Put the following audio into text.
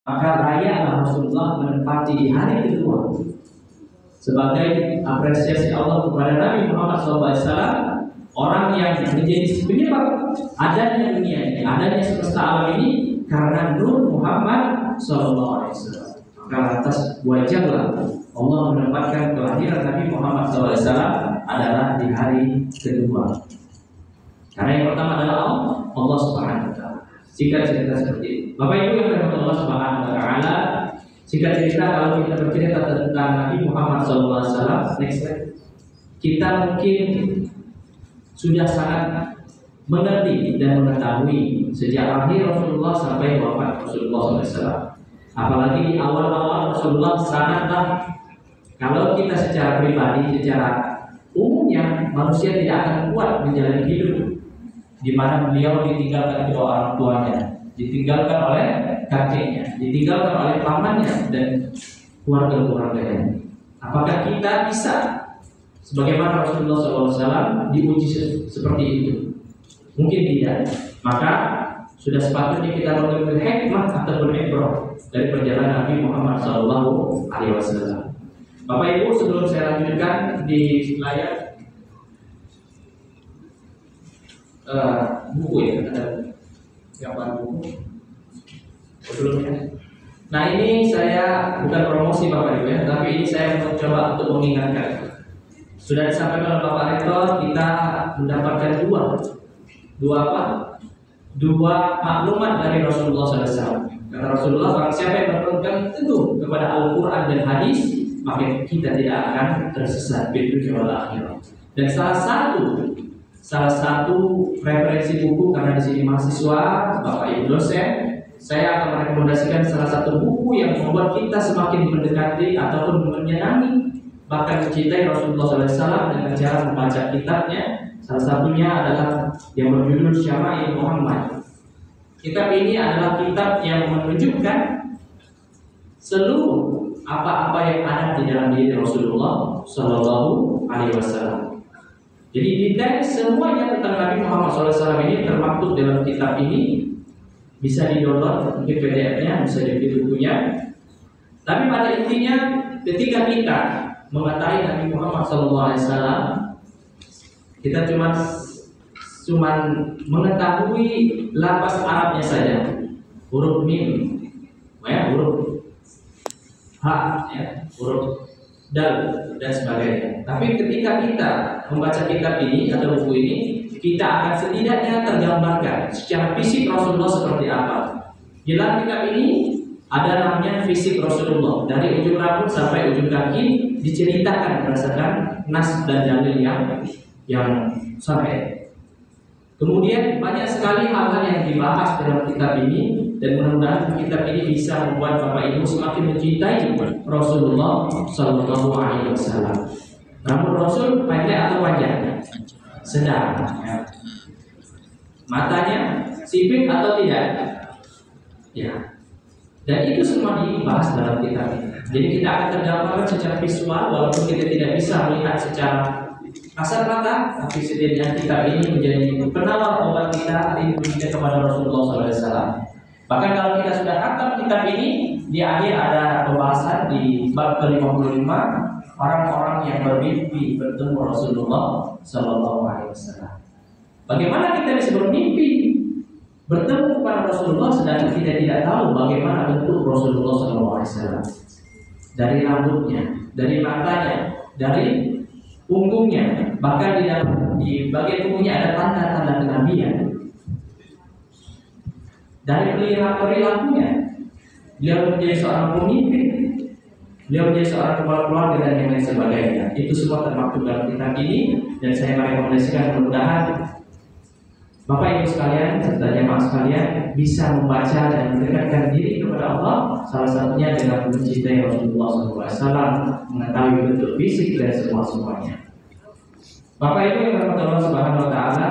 Maka layak Rasulullah menempati di hari kedua sebagai apresiasi Allah kepada Nabi Muhammad SAW, orang yang menjadi penyebab adanya dunia ini, adanya semesta alam ini karena Nur Muhammad SAW. Maka atas wajarlah Allah menempatkan kelahiran Nabi Muhammad SAW adalah di hari kedua. Karena yang pertama adalah Allah Subhanahu Wa Taala. Singkat cerita seperti ini. Bapak Ibu yang dirahmati Allah Subhanahu Wa Taala, singkat cerita kalau kita bercerita tentang Nabi Muhammad SAW, next slide, kita mungkin sudah sangat mengerti dan mengetahui sejak lahir Rasulullah sampai wafat Rasulullah SAW. Apalagi di awal-awal Rasulullah sangatlah, kalau kita secara pribadi, secara umumnya manusia tidak akan kuat menjalani hidup di mana beliau ditinggalkan kedua orang tuanya, ditinggalkan oleh kakeknya, ditinggalkan oleh pamannya dan keluarga-keluarganya. Apakah kita bisa sebagaimana Rasulullah SAW diuji seperti itu? Mungkin tidak. Maka sudah sepatutnya kita mengambil hikmah atau beribrah dari perjalanan Nabi Muhammad SAW. Bapak Ibu, sebelum saya lanjutkan di layar buku ya, ada gambar buku sebelumnya. Nah ini saya bukan promosi Bapak Ibu ya, tapi ini saya mencoba untuk mengingatkan. Sudah disampaikan oleh Bapak Rektor, kita mendapatkan dua maklumat dari Rasulullah SAW. Kata Rasulullah, barang siapa yang berpegang teguh kepada Al-Quran dan hadis, maka kita tidak akan tersesat di dunia wal akhirat. Dan salah satu referensi buku, karena di sini mahasiswa, Bapak Ibu dosen, saya akan merekomendasikan salah satu buku yang membuat kita semakin mendekati ataupun menyenangi bahkan mencintai Rasulullah SAW dengan cara membaca kitabnya. Salah satunya adalah yang berjudul Syama'il Muhammad. Kitab ini adalah kitab yang menunjukkan seluruh apa-apa yang ada di dalam diri Rasulullah SAW. Jadi detail semuanya tentang Nabi Muhammad SAW ini termaktub dalam kitab ini. Bisa di-download, mungkin PDF-nya, bisa dibeli bukunya. Tapi pada intinya ketika kita mengetahui Nabi Muhammad SAW, kita cuma mengetahui lafaz Arabnya saja, huruf mim, ya, huruf ha, ya, huruf dal dan sebagainya. Tapi ketika kita membaca kitab ini atau buku ini, kita akan setidaknya tergambarkan secara fisik Rasulullah seperti apa. Di dalam kitab ini ada namanya fisik Rasulullah, dari ujung rambut sampai ujung kaki diceritakan berdasarkan nas dan dalil yang sampai. Kemudian banyak sekali hal-hal yang dibahas dalam kitab ini, dan mudah-mudahan kitab ini bisa membuat Bapak Ibu semakin mencintai Rasulullah SAW. Rambut Rasul pendek atau panjang? Sedang. Matanya sipit atau tidak? Ya. Dan itu semua dibahas dalam kitab ini. Jadi kita akan tergambarkan secara visual, walaupun kita tidak bisa melihat secara kasat mata, tapi setidaknya kitab ini menjadi penawar obat kita kepada Rasulullah SAW. Bahkan kalau kita sudah khatam kitab ini, di akhir ada pembahasan di bab ke-55, orang-orang yang bermimpi bertemu Rasulullah SAW. Bagaimana kita bisa bermimpi bertemu kepada Rasulullah sedangkan kita tidak tahu bagaimana bentuk Rasulullah SAW? Dari rambutnya, dari matanya, dari punggungnya, bahkan di bagian punggungnya ada tanda-tanda kenabian. Dari perilakunya, beliau menjadi seorang pemimpin, beliau menjadi seorang kepala keluarga dan yang lain sebagainya. Itu semua termaktub dalam kitab ini, dan saya merekomendasikan mudah-mudahan Bapak Ibu sekalian serta jemaah sekalian bisa membaca dan mendekatkan diri kepada Allah, salah satunya dengan mencintai Rasulullah SAW, mengetahui bentuk fisik dan semuanya. Bapak Ibu yang berkata Allah Subhanahu Wa Taala,